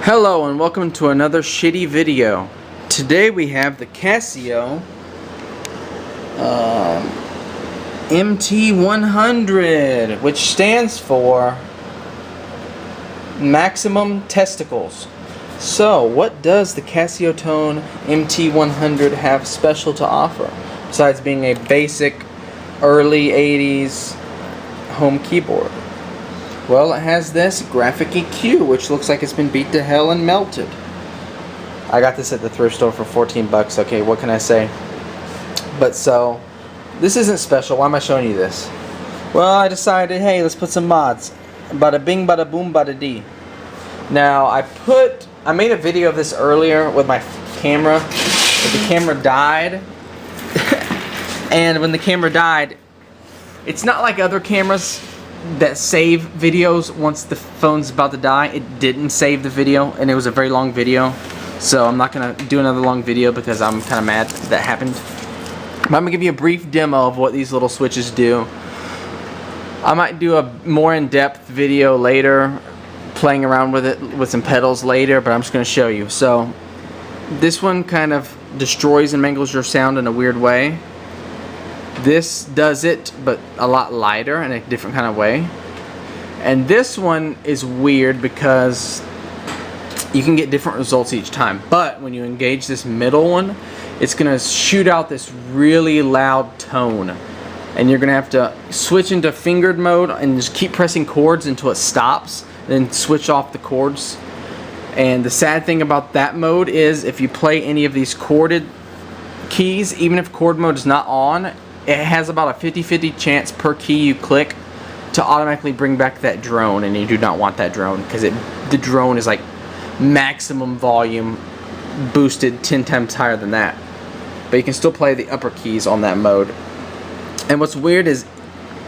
Hello and welcome to another shitty video. Today we have the Casio MT100, which stands for Maximum Testicles. So what does the Casio Tone MT100 have special to offer, besides being a basic early 80s home keyboard? Well, it has this graphic EQ, which looks like it's been beat to hell and melted. I got this at the thrift store for 14 bucks. Okay, what can I say? But so, this isn't special. Why am I showing you this? Well, I decided, hey, let's put some mods. Bada bing, bada boom, bada dee. Now, I made a video of this earlier with my camera, but the camera died. And when the camera died, it's not like other cameras that save videos once the phone's about to die. It didn't save the video, and it was a very long video, so I'm not gonna do another long video because I'm kind of mad that happened. But I'm gonna give you a brief demo of what these little switches do. I might do a more in-depth video later, playing around with it with some pedals later, but I'm just gonna show you. So this one kind of destroys and mangles your sound in a weird way. This does it, but a lot lighter in a different kind of way. And this one is weird because you can get different results each time. But when you engage this middle one, it's going to shoot out this really loud tone. And you're going to have to switch into fingered mode and just keep pressing chords until it stops. Then switch off the chords. And the sad thing about that mode is if you play any of these chorded keys, even if chord mode is not on, it has about a 50-50 chance per key you click to automatically bring back that drone, and you do not want that drone because the drone is like maximum volume boosted 10 times higher than that. But you can still play the upper keys on that mode. And what's weird is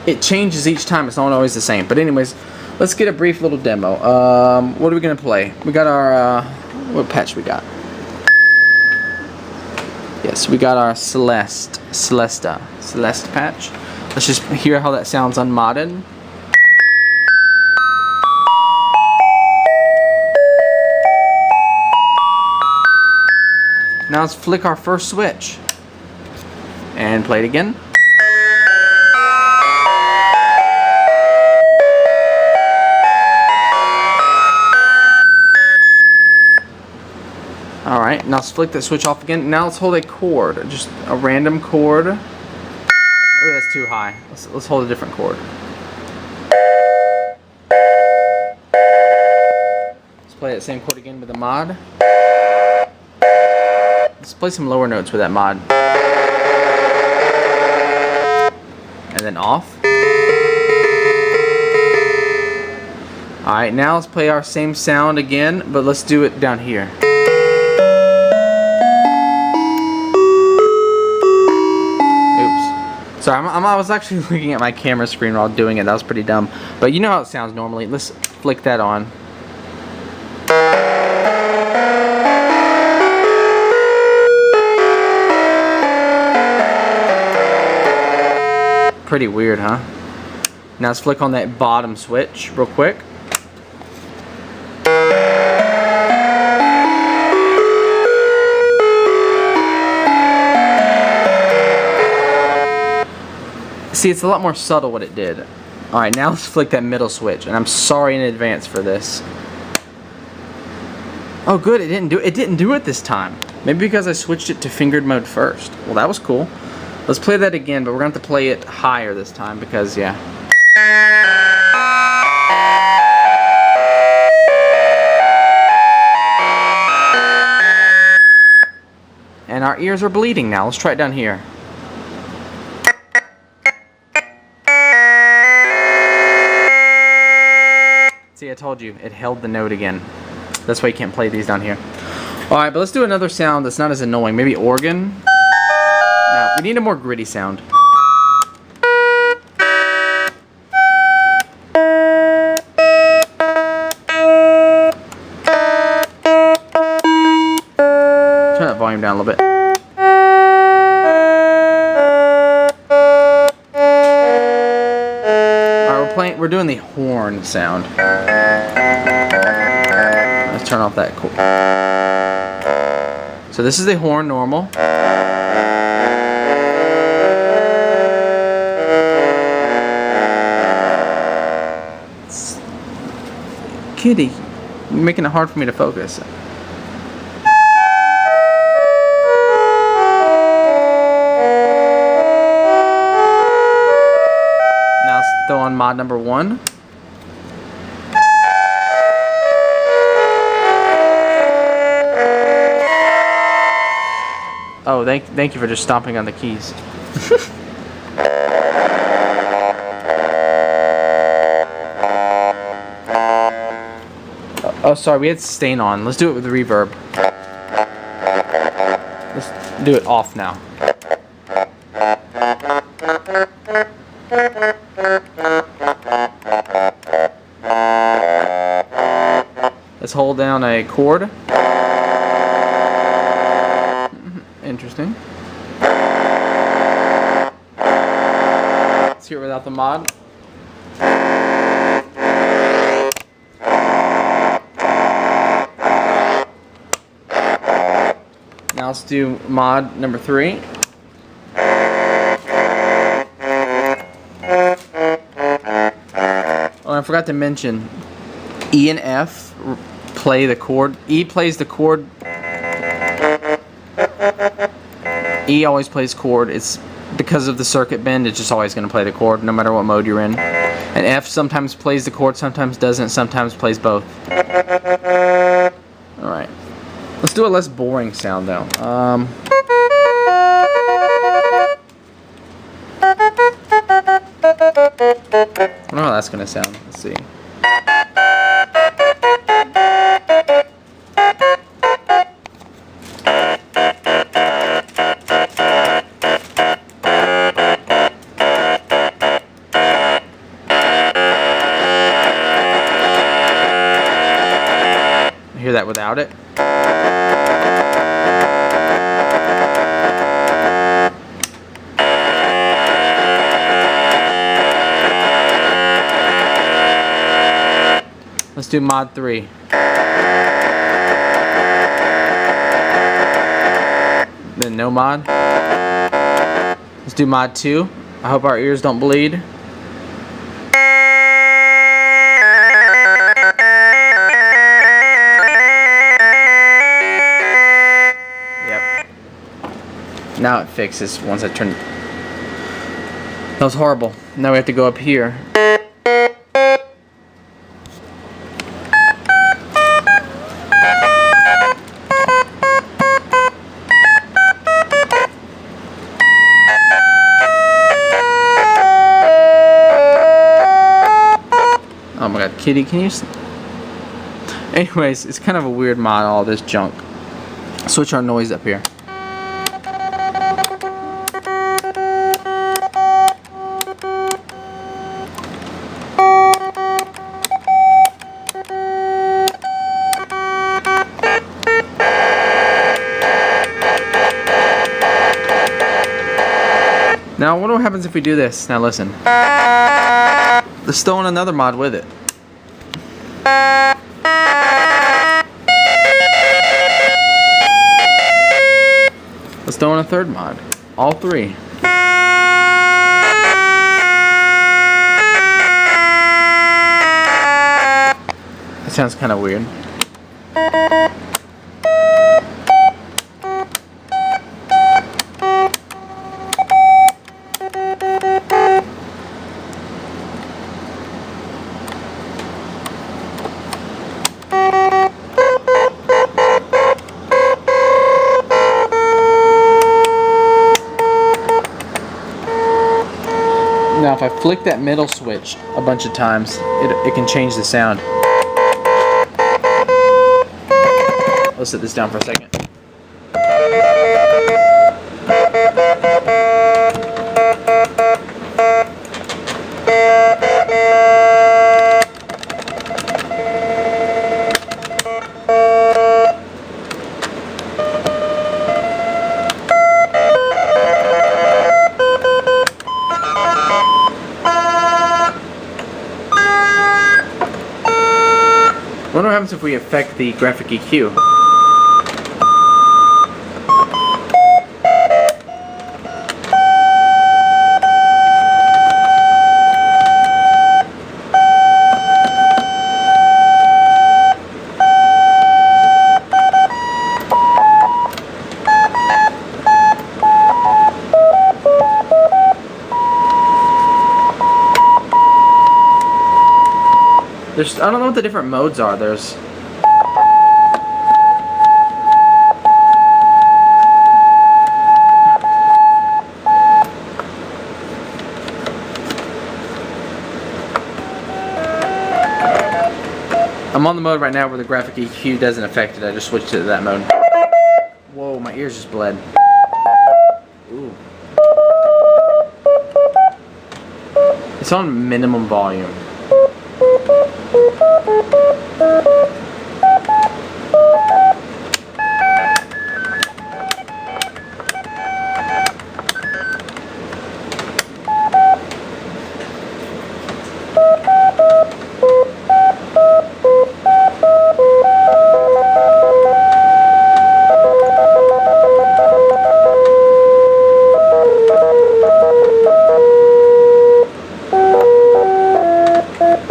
it changes each time. It's not always the same. But anyways, let's get a brief little demo. What are we gonna play? We got our what patch we got? Yes, we got our Celeste patch. Let's just hear how that sounds unmodded. Now let's flick our first switch and play it again. Alright, now let's flick that switch off again. Now let's hold a chord, just a random chord. Oh, that's too high. Let's hold a different chord. Let's play that same chord again with a mod. Let's play some lower notes with that mod. And then off. Alright, now let's play our same sound again, but let's do it down here. Sorry, I was actually looking at my camera screen while doing it. That was pretty dumb. But you know how it sounds normally. Let's flick that on. Pretty weird, huh? Now let's flick on that bottom switch real quick. See, it's a lot more subtle what it did. Alright, now let's flick that middle switch, and I'm sorry in advance for this. Oh good, it didn't do it this time. Maybe because I switched it to fingered mode first. Well, that was cool. Let's play that again, but we're going to have to play it higher this time because, yeah. And our ears are bleeding now. Let's try it down here. See, I told you, it held the note again. That's why you can't play these down here. Alright, but let's do another sound that's not as annoying. Maybe organ? No, we need a more gritty sound. Turn that volume down a little bit. Alright, we're doing the horn sound. Let's turn off that cord. So this is the horn normal. Kitty, you're making it hard for me to focus. Now let's throw on mod number 1. Oh, thank you for just stomping on the keys. Oh, sorry, we had sustain on. Let's do it with reverb. Let's do it off now. Let's hold down a chord. Interesting. Let's hear it without the mod. Now let's do mod number 3. Oh, I forgot to mention, E and F play the chord. E plays the chord. E always plays chord. It's because of the circuit bend, it's just always going to play the chord no matter what mode you're in. And F sometimes plays the chord, sometimes doesn't, sometimes plays both. Alright. Let's do a less boring sound though. I don't know how that's going to sound. Let's see. Hear that without it? Let's do mod 3. Then no mod. Let's do mod 2. I hope our ears don't bleed. Now it fixes once I turn. That was horrible. Now we have to go up here. Oh my god, Kitty, can you... Anyways, it's kind of a weird mod, all this junk. Switch our noise up here. Now, I wonder what happens if we do this. Now, listen. Let's throw in another mod with it. Let's throw in a third mod. All 3. That sounds kind of weird. Now if I flick that middle switch a bunch of times, it can change the sound. Let's set this down for a second. I wonder what happens if we affect the graphic EQ. I don't know what the different modes are. There's I'm on the mode right now where the graphic EQ doesn't affect it. I just switched to that mode. Whoa, my ears just bled. Ooh. It's on minimum volume.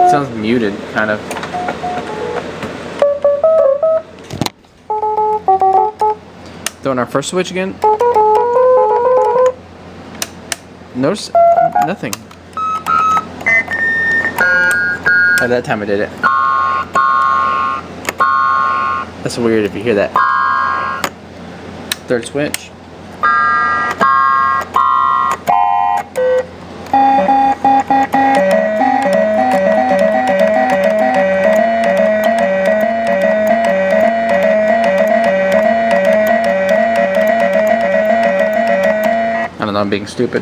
Sounds muted, kind of. Throwing our first switch again. Notice nothing. Oh, that time I did it. That's weird if you hear that. Third switch. I don't know, I'm being stupid.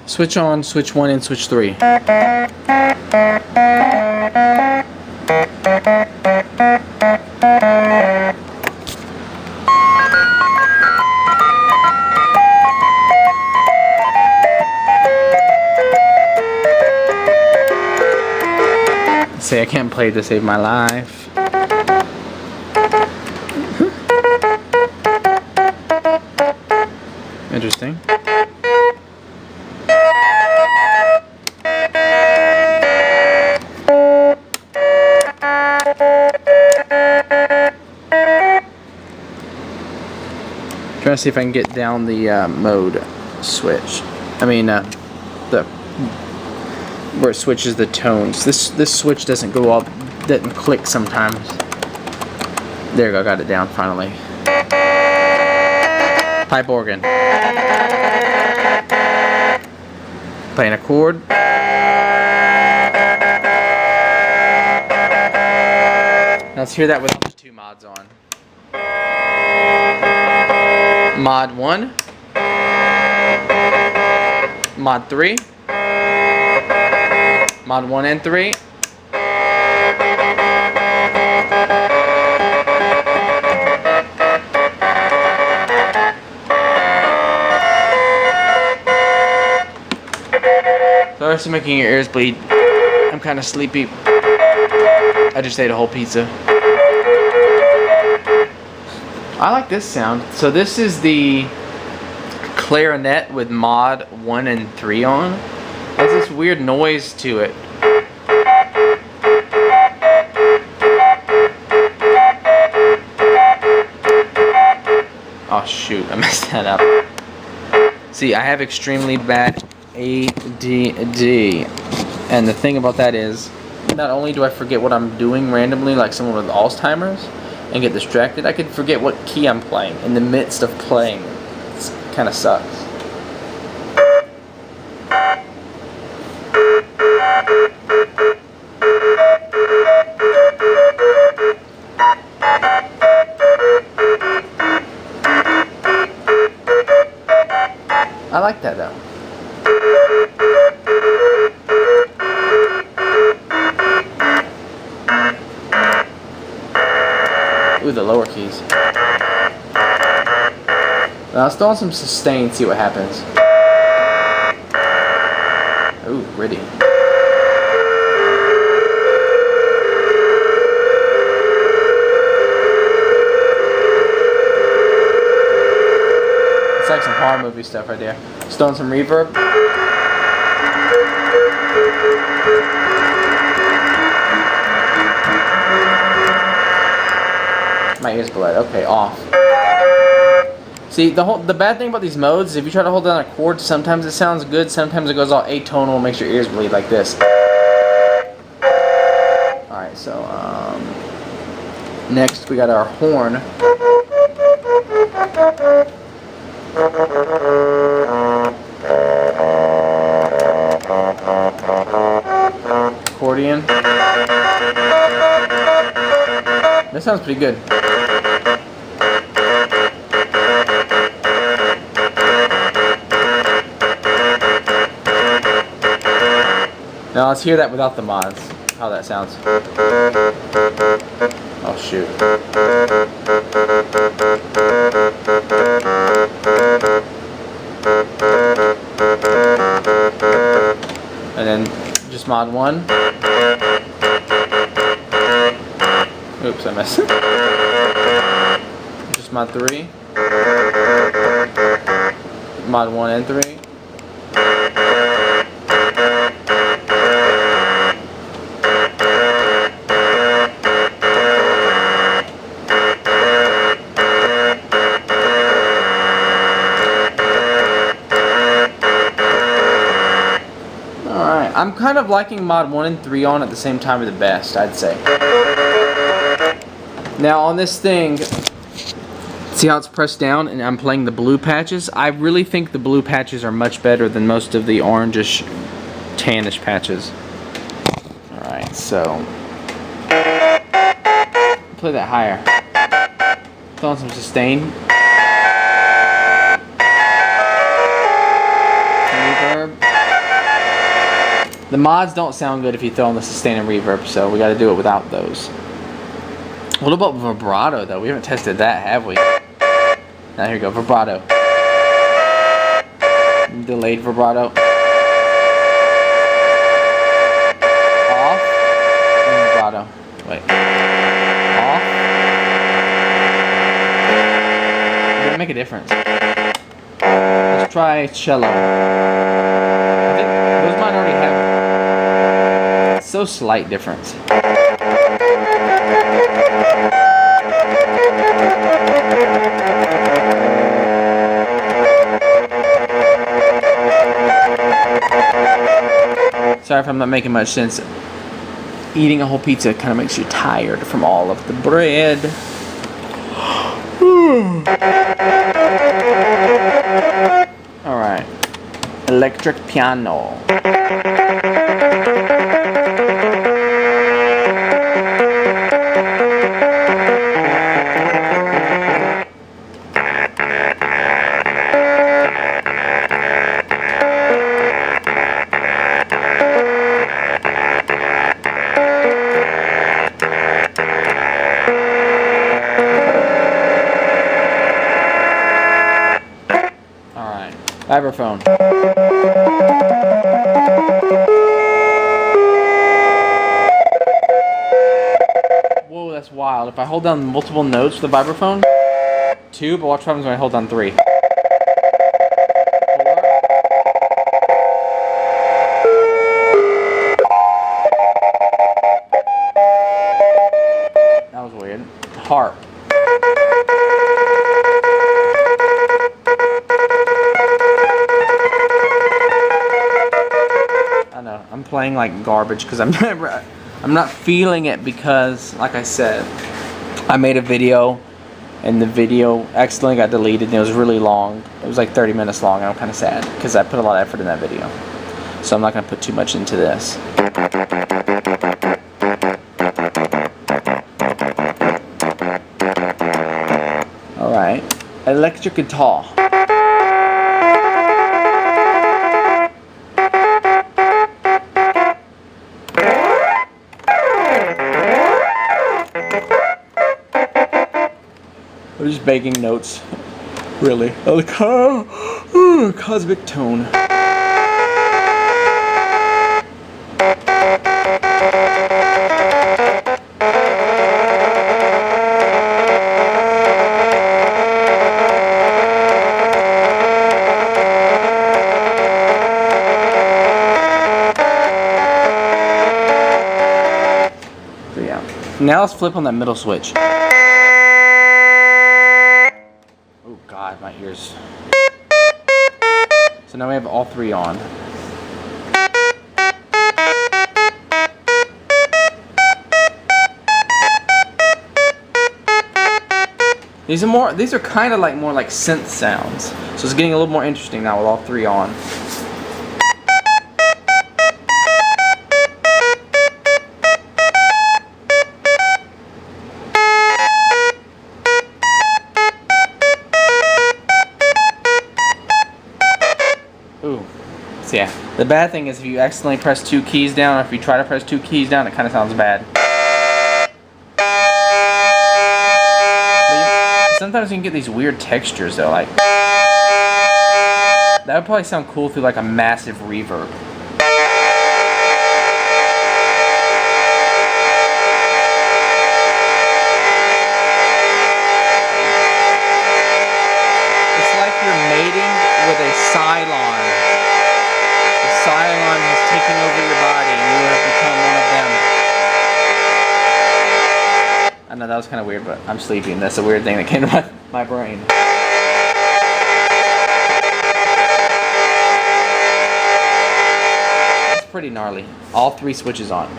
Switch on, switch 1 and switch 3. Say I can't play to save my life. Interesting. Trying to see if I can get down the mode switch. I mean, the where it switches the tones. This switch doesn't go up, doesn't click sometimes. There we go, got it down finally. Pipe organ. Playing a chord. Now let's hear that with just 2 mods on. Mod 1. Mod 3. Mod 1 and 3. Sorry for making your ears bleed. I'm kind of sleepy. I just ate a whole pizza. I like this sound. So this is the clarinet with mod 1 and 3 on. It has this weird noise to it. Oh shoot, I messed that up. See, I have extremely bad ADD. And the thing about that is, not only do I forget what I'm doing randomly like someone with Alzheimer's and get distracted, I can forget what key I'm playing in the midst of playing. It kind of sucks. I like that though. Ooh, the lower keys. Now let's throw on some sustain, see what happens. Ooh, gritty. It's like some horror movie stuff right there. Just throwing some reverb. My ears bled. Okay, off. See, the bad thing about these modes is if you try to hold down a chord, sometimes it sounds good, sometimes it goes all atonal and makes your ears bleed like this. Alright, so next we got our horn. Accordion. That sounds pretty good. Now let's hear that without the mods. How that sounds. Oh shoot. And then just mod 1. Oops, I messed up. Just mod 3. Mod 1 and 3. I'm kind of liking mod 1 and 3 on at the same time are the best, I'd say. Now on this thing, see how it's pressed down and I'm playing the blue patches? I really think the blue patches are much better than most of the orangish, tannish patches. Alright, so play that higher. Throw on some sustain. Reverb. The mods don't sound good if you throw on the sustain and reverb, so we got to do it without those. What about vibrato though? We haven't tested that, have we? Now here we go, vibrato. Delayed vibrato. Off. And vibrato. Wait. Off. Doesn't make a difference. Let's try cello. I think those might already have so slight difference. Sorry if I'm not making much sense. Eating a whole pizza kind of makes you tired from all of the bread. Alright. Electric piano. Vibraphone. Whoa, that's wild. If I hold down multiple notes with the vibraphone, 2, but watch what happens when I hold down 3. 4. That was weird. Harp. I'm playing like garbage because I'm not feeling it because, like I said, I made a video and the video accidentally got deleted and it was really long. It was like 30 minutes long and I'm kind of sad because I put a lot of effort in that video. So I'm not going to put too much into this. Alright, electric guitar. We're just baking notes, really. Oh, the cosmic tone. Now let's flip on that middle switch. Oh God, my ears. So now we have all three on. These are kind of like more like synth sounds. So it's getting a little more interesting now with all three on. Ooh. So yeah, the bad thing is if you accidentally press two keys down, or if you try to press two keys down, it kind of sounds bad. Sometimes you can get these weird textures though, like that would probably sound cool through like a massive reverb. It's like you're mating with a Cylon. The Cylon has taken over your body and you have become one of them. I know that was kind of weird, but I'm sleepy and that's a weird thing that came to my brain. That's pretty gnarly. All three switches on.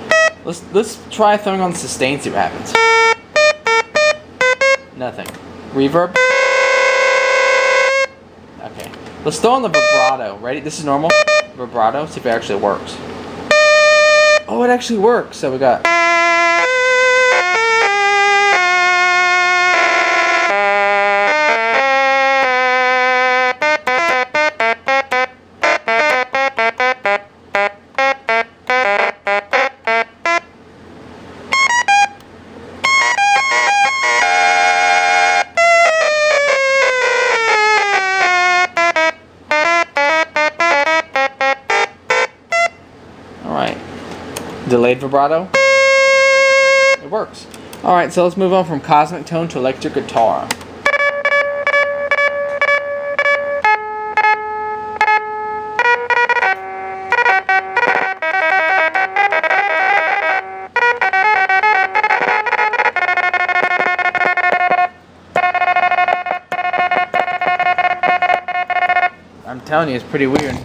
Let's try throwing on sustain, see what happens. Nothing. Reverb. Okay. Let's throw on the vibrato. Ready? This is normal. Vibrato. See if it actually works. Oh, it actually works. So we got. Delayed vibrato. It works. Alright, so let's move on from cosmic tone to electric guitar. I'm telling you, it's pretty weird.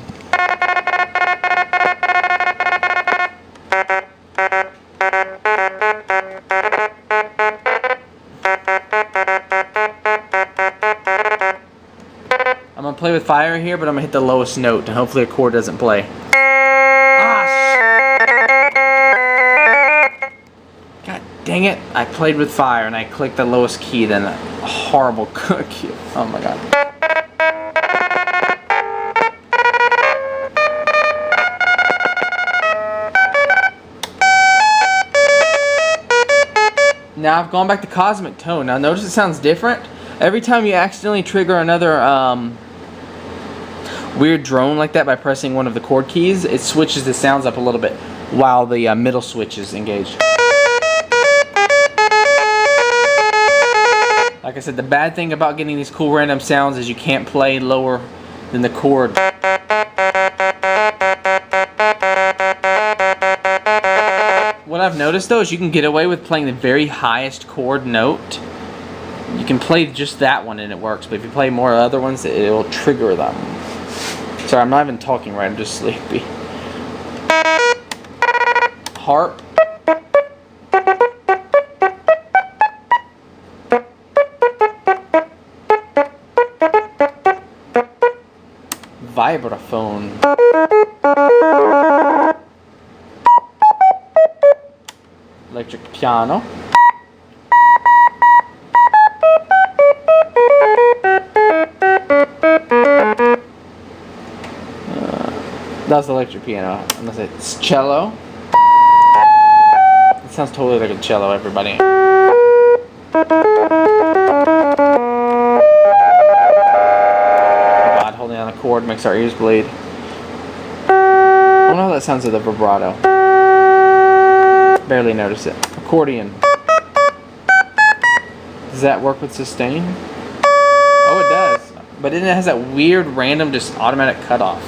I'm gonna play with fire here, but I'm gonna hit the lowest note, and hopefully a chord doesn't play. God dang it! I played with fire, and I clicked the lowest key, then a horrible key. Oh my god. Now I've gone back to cosmic tone. Now notice it sounds different. Every time you accidentally trigger another weird drone like that by pressing one of the chord keys, it switches the sounds up a little bit while the middle switch is engaged. Like I said, the bad thing about getting these cool random sounds is you can't play lower than the chord. What I've noticed though is you can get away with playing the very highest chord note. You can play just that one and it works, but if you play more other ones, it'll trigger them. Sorry, I'm not even talking right, I'm just sleepy. Harp. Vibraphone. Electric piano. That's electric piano. Unless it's cello. It sounds totally like a cello, everybody. Oh god, holding on a chord makes our ears bleed. I don't know how that sounds with a vibrato. Barely notice it. Accordion. Does that work with sustain? Oh, it does. But then it has that weird, random, just automatic cutoff.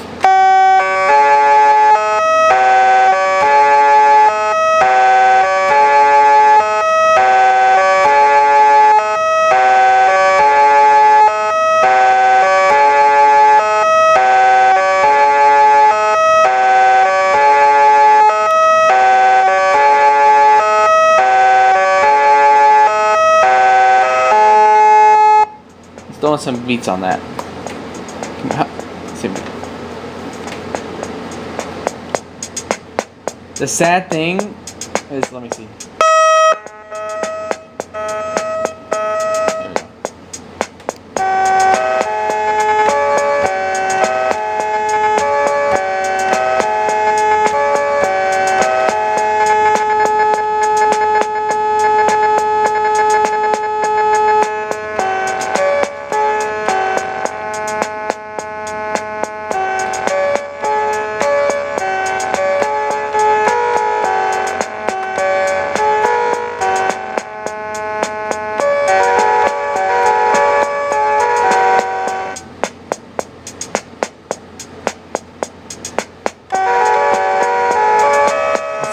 want some beats on that. Let's see. The sad thing is, let me see.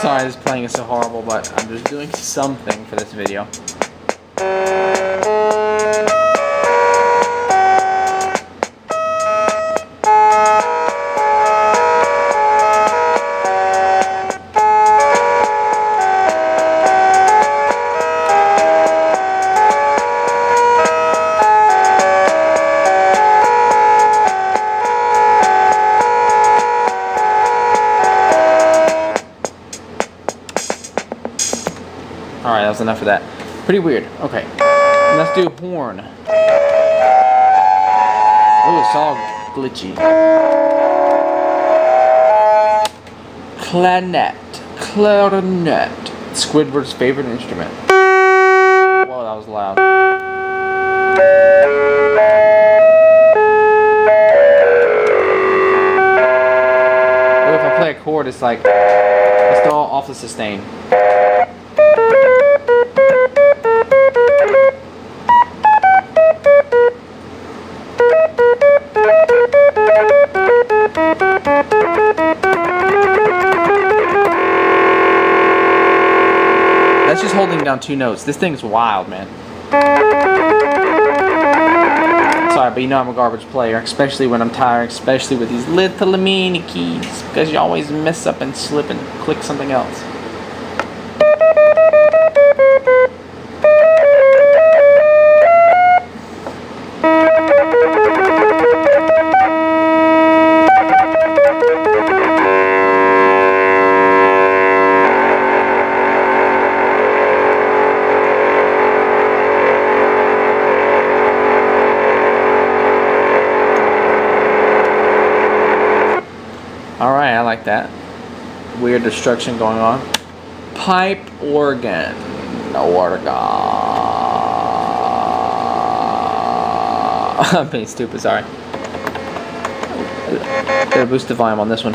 Sorry this playing is so horrible, but I'm just doing something for this video. Alright, that was enough of that. Pretty weird. Okay. Let's do horn. Oh, it's all glitchy. Clarinet. Clarinet. Squidward's favorite instrument. Whoa, that was loud. Oh, if I play a chord, it's like, it's all off the sustain. That's just holding down 2 notes. This thing's wild, man. Sorry, but you know I'm a garbage player, especially when I'm tired, especially with these little mini keys, because you always mess up and slip and click something else. Alright, I like that. Weird destruction going on. Pipe organ. I'm being stupid, sorry. Gotta boost the volume on this one.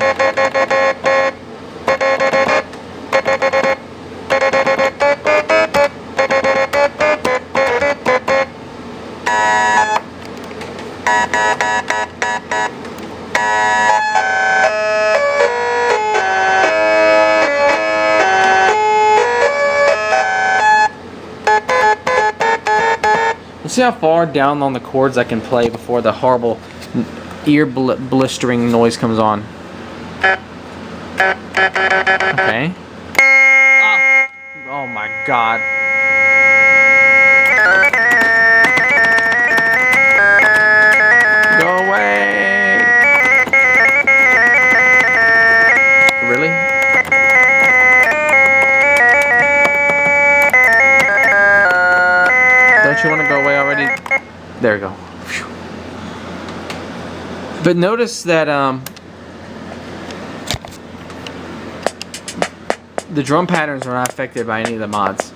See how far down on the chords I can play before the horrible ear blistering noise comes on. Okay. Ah. Oh my god. Go away. Really? Don't you want to go away already? There we go. Whew. But notice that the drum patterns are not affected by any of the mods.